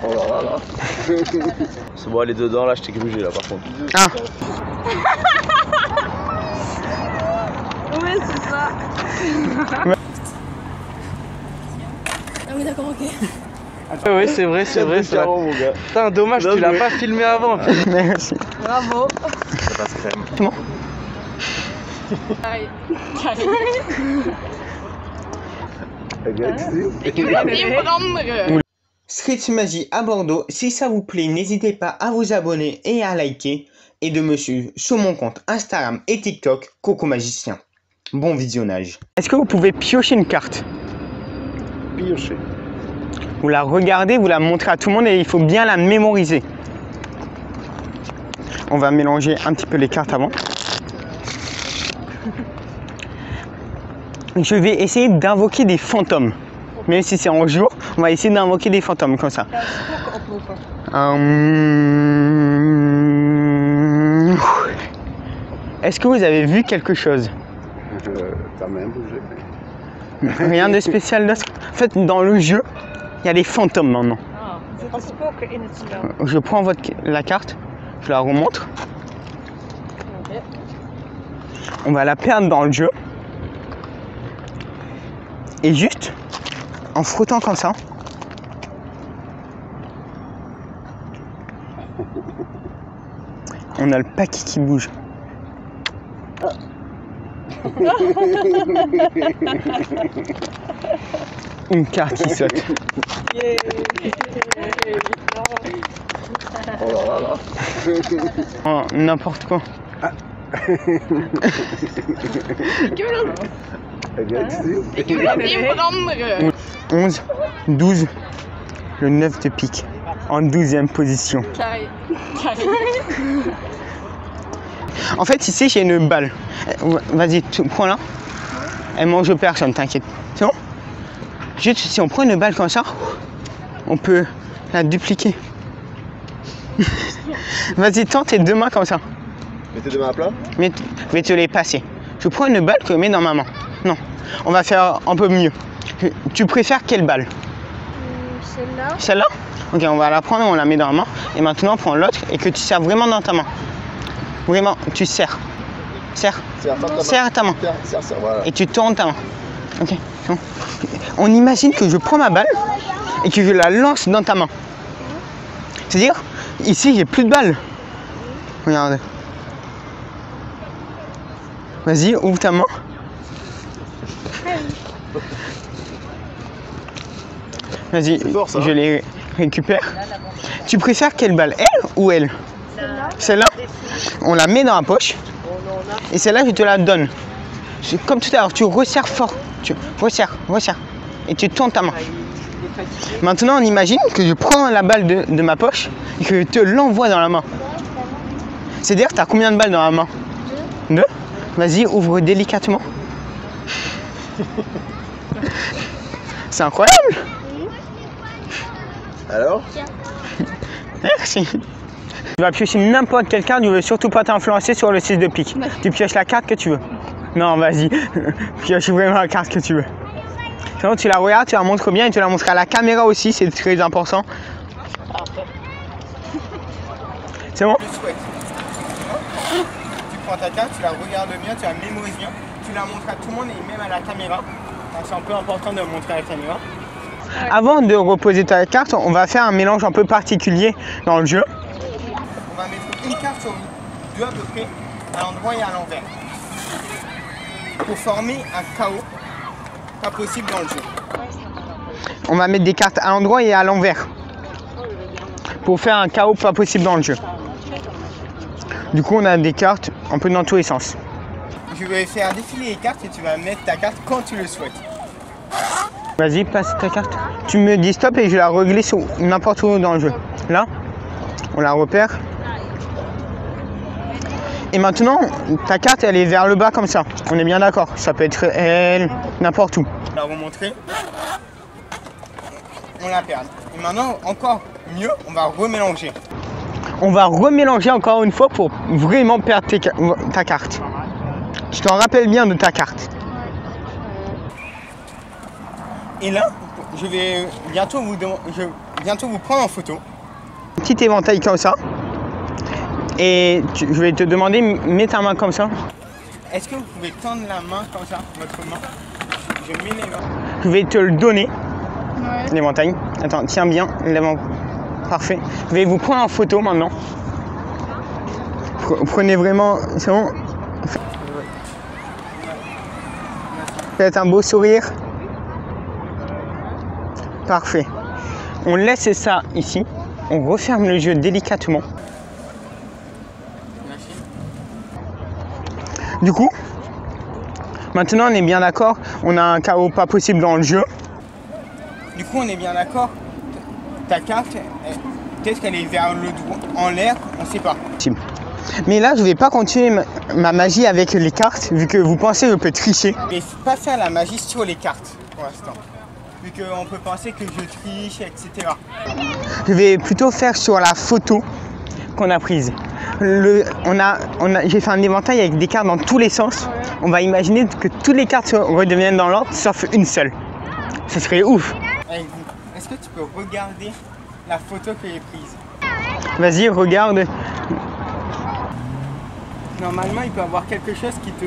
Oh là là. C'est bon, elle est dedans là, je t'ai grugé là par contre. Ah. Ouais, c'est ça. Ah oui, d'accord, ok. Oui, c'est vrai, c'est vrai. Mon gars. Putain, dommage, tu l'as pas filmé avant. Merci. Bravo. Ça passe crème. Bon. Carré. Street Magie à Bordeaux, si ça vous plaît, n'hésitez pas à vous abonner et à liker et de me suivre sur mon compte Instagram et TikTok, Coco Magicien. Bon visionnage. Est-ce que vous pouvez piocher une carte? Piocher. Vous la regardez, vous la montrez à tout le monde et il faut bien la mémoriser. On va mélanger un petit peu les cartes avant. Je vais essayer d'invoquer des fantômes. Même si c'est en jour, on va essayer d'invoquer des fantômes comme ça. Est-ce que vous avez vu quelque chose? Ta main bougé. Rien de spécial d'autre. En fait, dans le jeu, il y a des fantômes maintenant. Je prends la carte, je la remontre. On va la perdre dans le jeu. Et juste, en frottant comme ça, on a le paquet qui bouge. Une carte qui saute. Oh là là. Oh, n'importe quoi. Elle vient ici. 11, 12, le 9 de pique, en 12e position. Carré. En fait, ici, j'ai une balle. Vas-y, prends-la. Elle mange personne, t'inquiète. C'est bon? Juste, si on prend une balle comme ça, on peut la dupliquer. Vas-y, tends tes deux mains comme ça. Mets tes deux mains à plat. Mais je vais te les passer. Je prends une balle que je mets dans ma main. Non, on va faire un peu mieux. Tu préfères quelle balle? Celle-là. Celle-là? Ok, on va la prendre, on la met dans la main. Et maintenant, on prend l'autre et que tu serres vraiment dans ta main. Vraiment, tu serres. Serre. Serre ta main. Serre, voilà. Et tu tournes ta main. Ok, c'est bon. On imagine que je prends ma balle et que je la lance dans ta main. C'est-à-dire, ici, j'ai plus de balles. Regarde. Vas-y, ouvre ta main. Vas-y, je les récupère. Tu préfères quelle balle, elle ou elle? Celle-là. On la met dans la poche. Et celle-là, je te la donne. Comme tout à l'heure, tu resserres fort. Tu resserres. Et tu tournes ta main. Maintenant, on imagine que je prends la balle de ma poche et que je te l'envoie dans la main. C'est-à-dire, tu as combien de balles dans la main? Deux. Vas-y, ouvre délicatement. C'est incroyable. Alors? Merci. Tu vas piocher n'importe quelle carte, je ne veux surtout pas t'influencer sur le 6 de pique. Tu pioches la carte que tu veux. Non, vas-y. Pioche vraiment la carte que tu veux. Sinon, tu la regardes, tu la montres bien et tu la montres à la caméra aussi, c'est très important. C'est bon? Tu prends ta carte, tu la regardes bien, tu la mémorises bien, tu la montres à tout le monde et même à la caméra. C'est un peu important de montrer à la caméra. Avant de reposer ta carte, on va faire un mélange un peu particulier dans le jeu. On va mettre une carte sur deux à peu près, à l'endroit et à l'envers. Pour former un chaos pas possible dans le jeu. On va mettre des cartes à l'endroit et à l'envers. Pour faire un chaos pas possible dans le jeu. Du coup, on a des cartes un peu dans tous les sens. Je vais faire défiler les cartes et tu vas mettre ta carte quand tu le souhaites. Vas-y, passe ta carte. Tu me dis stop et je la reglisse sur n'importe où dans le jeu. Là, on la repère. Et maintenant, ta carte, elle est vers le bas comme ça. On est bien d'accord. Ça peut être elle, n'importe où. On va la remontrer. On la perd. Et maintenant, encore mieux, on va remélanger. On va remélanger encore une fois pour vraiment perdre ta carte. Tu t'en rappelles bien de ta carte. Et là, je vais bientôt vous prendre en photo. Un petit éventail comme ça. Et je vais te demander, mets ta main comme ça. Est-ce que vous pouvez tendre la main comme ça, votre main? Je mets les mains. Je vais te le donner, Ouais. l'éventail. Attends, tiens bien l'avant. Parfait. Je vais vous prendre en photo maintenant. Prenez vraiment, c'est bon. Faites un beau sourire. Parfait. On laisse ça ici. On referme le jeu délicatement. Merci. Du coup, maintenant on est bien d'accord. On a un chaos pas possible dans le jeu. Du coup, on est bien d'accord. Ta carte, peut-être qu'elle est vers le droit, en l'air, on sait pas. Mais là, je vais pas continuer ma magie avec les cartes, vu que vous pensez que je peux tricher. Et pas faire la magie sur les cartes pour l'instant. Vu qu'on peut penser que je triche, etc. Je vais plutôt faire sur la photo qu'on a prise. J'ai fait un éventail avec des cartes dans tous les sens. On va imaginer que toutes les cartes redeviennent dans l'ordre, sauf une seule. Ce serait ouf. Est-ce que tu peux regarder la photo que j'ai prise? Vas-y, regarde. Normalement, il peut y avoir quelque chose qui te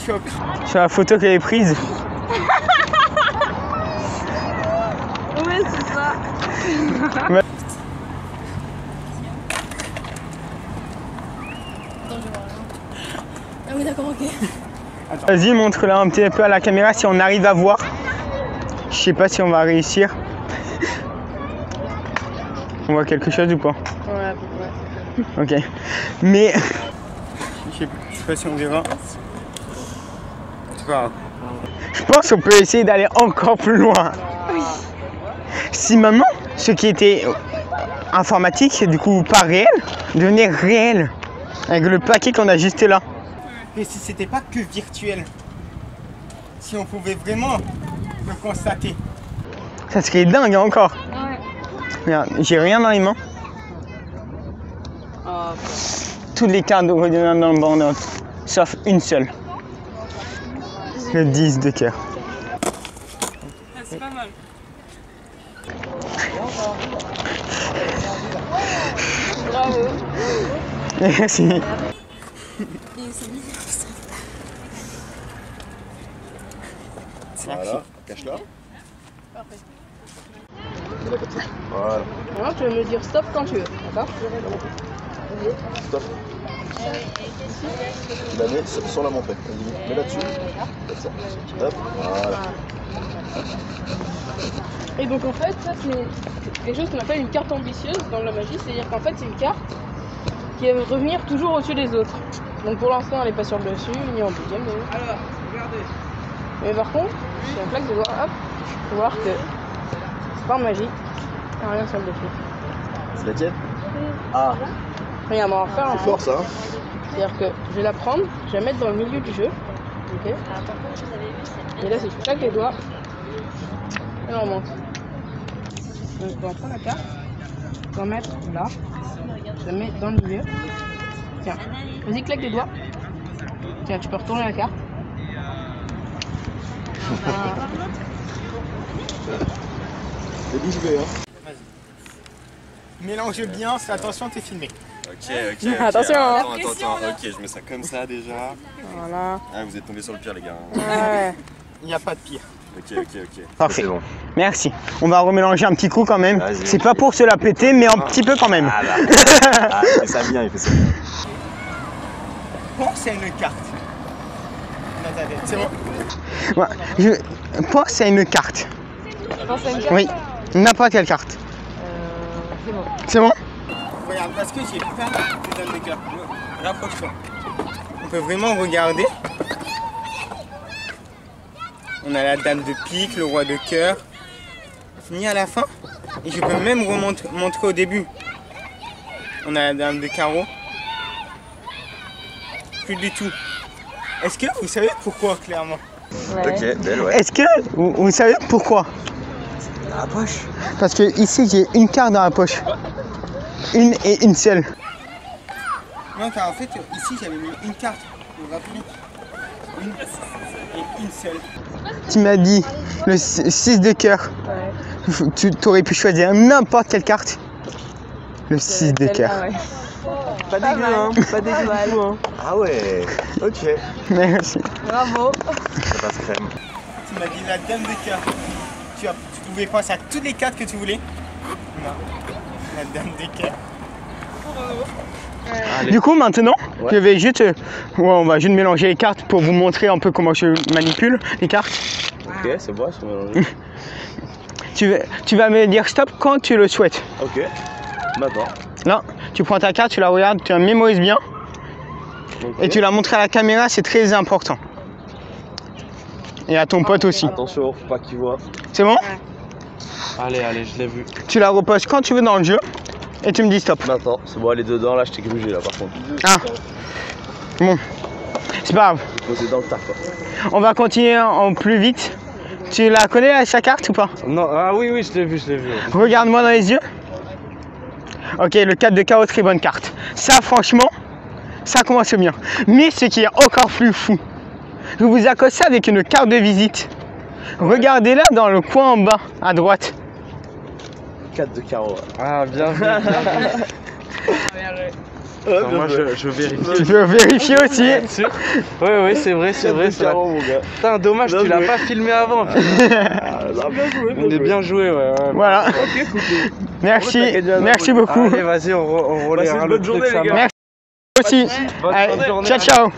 choque. Sur la photo que j'ai prise. Ouais, c'est ça. Ouais. Attends, je vois rien. Ah oui, d'accord, ok. Vas-y, montre-la un petit peu à la caméra si on arrive à voir. Je sais pas si on va réussir. On voit quelque chose ou pas? Ouais, à peu près. Ok. Mais Je sais pas si on verra. C'est pas grave. je pense qu'on peut essayer d'aller encore plus loin. Si maintenant, ce qui était informatique, du coup pas réel, devenait réel. Avec le paquet qu'on a juste là. Et si c'était pas que virtuel, si on pouvait vraiment le constater. Ça serait dingue encore. Ouais. Regarde, j'ai rien dans les mains. Toutes les cartes redeviennent dans le bandeau, sauf une seule. Le 10 de cœur. C'est pas mal. Bravo. Merci. Voilà, cache-la. Parfait. Voilà, Maintenant, tu vas me dire stop quand tu veux, d'accord? stop. Tu la mets sur la montée. Vas-y, mets là-dessus. Comme ça. Hop, voilà. Et donc en fait, ça c'est quelque chose qu'on appelle une carte ambitieuse dans la magie, c'est-à-dire qu'en fait c'est une carte qui va revenir toujours au-dessus des autres. Donc pour l'instant elle n'est pas sur le dessus, ni en deuxième d'ailleurs. Alors, regardez. Mais par contre, si on claque des doigts, hop, tu peux voir que c'est pas en magie, il n'y a rien sur le dessus. C'est la tienne? Ah, Regarde, on va en faire un c'est fort ça. Hein. C'est-à-dire que je vais la prendre, je vais la mettre dans le milieu du jeu. Ok. Et là, si je claque les doigts, elle remonte. Donc on va prendre la carte, on va mettre là, je la mets dans le milieu. Tiens, vas-y, claque les doigts. Tiens, tu peux retourner la carte. Voilà. C'est bouche bée, hein. Mélange bien, fais attention, t'es filmé. Ok. Attention, hein. Attends. Ok, je mets ça comme ça déjà. Voilà. Ah, vous êtes tombés sur le pire, les gars. Ouais. Il n'y a pas de pire. Ok. Parfait. C'est bon. Merci. On va remélanger un petit coup quand même. Vas-y. C'est pas pour se la péter, mais un petit peu quand même. Ah là. Ah, il fait ça bien, il fait ça bien. Pense à une carte. Dans ta tête, c'est bon. Ouais, je pense à une carte. Pense à une carte. Oui, n'importe quelle carte. C'est bon. C'est bon? Regarde, parce que j'ai plein de dames de cœur. Rapproche-toi. On peut vraiment regarder. On a la dame de pique, le roi de cœur. Fini à la fin. Et je peux même montrer au début. On a la dame de carreau. Plus du tout. Est-ce que vous savez pourquoi, clairement? Ok, belle, ouais. Est-ce que vous savez pourquoi? Dans la poche. Parce que ici j'ai une carte dans la poche. Une et une seule. Non, car en fait, ici j'avais mis une carte. Vous vous rappelez? une et une seule. Tu m'as dit le 6 de cœur. Ouais. Tu aurais pu choisir n'importe quelle carte. Le 6 de cœur. Celle-là, ouais. Pas dégueu, hein. Pas dégueu du tout, hein. Ah ouais, ok. Merci. Bravo. Ça passe crème. Tu m'as dit la dame de cœur. Tu pouvais penser à toutes les cartes que tu voulais. Non. La dame de cœur. Allez. Du coup, maintenant, Ouais. je vais juste, on va juste mélanger les cartes pour vous montrer un peu comment je manipule les cartes. Ok, c'est bon, elles sont mélangées. Tu vas me dire stop quand tu le souhaites. Ok. Maintenant. Là, tu prends ta carte, tu la regardes, tu la mémorises bien Ok. et tu la montres à la caméra, c'est très important. Et à ton pote aussi. Attention, faut pas qu'il voit. C'est bon? Allez, allez, je l'ai vu. Tu la reposes quand tu veux dans le jeu et tu me dis stop. Maintenant, c'est bon, elle est dedans, là, je t'ai grugé, là, par contre. Ah. Bon, c'est pas grave. Posé dans le tas, quoi. On va continuer en plus vite. Tu la connais sa carte ou pas? Non, ah oui, oui, je l'ai vu, je l'ai vu. Regarde-moi dans les yeux. Ok, le 4 de chaos, très bonne carte. Ça, franchement, ça commence bien. Mais ce qui est encore plus fou, je vous accoste ça avec une carte de visite. Regardez-la dans le coin en bas, à droite. 4 de carreau. Ah, bien vu, bien vu. Ouais, Attends, moi, je vérifie. Je veux vérifier aussi. Oui, c'est vrai, c'est vrai. C'est vrai. carreau, mon gars. Putain, dommage, Bien tu l'as joué. pas filmé avant. Ah, là, bien joué, On est bien joué, ouais. Voilà. Ok, cool. Merci, Ouais, t'as gagné un merci abonné. beaucoup. Allez, vas-y, on Passez relèvera une le bonne truc, journée, ça les gars. marche. Merci aussi. Bonne Allez, journée. ciao, ciao.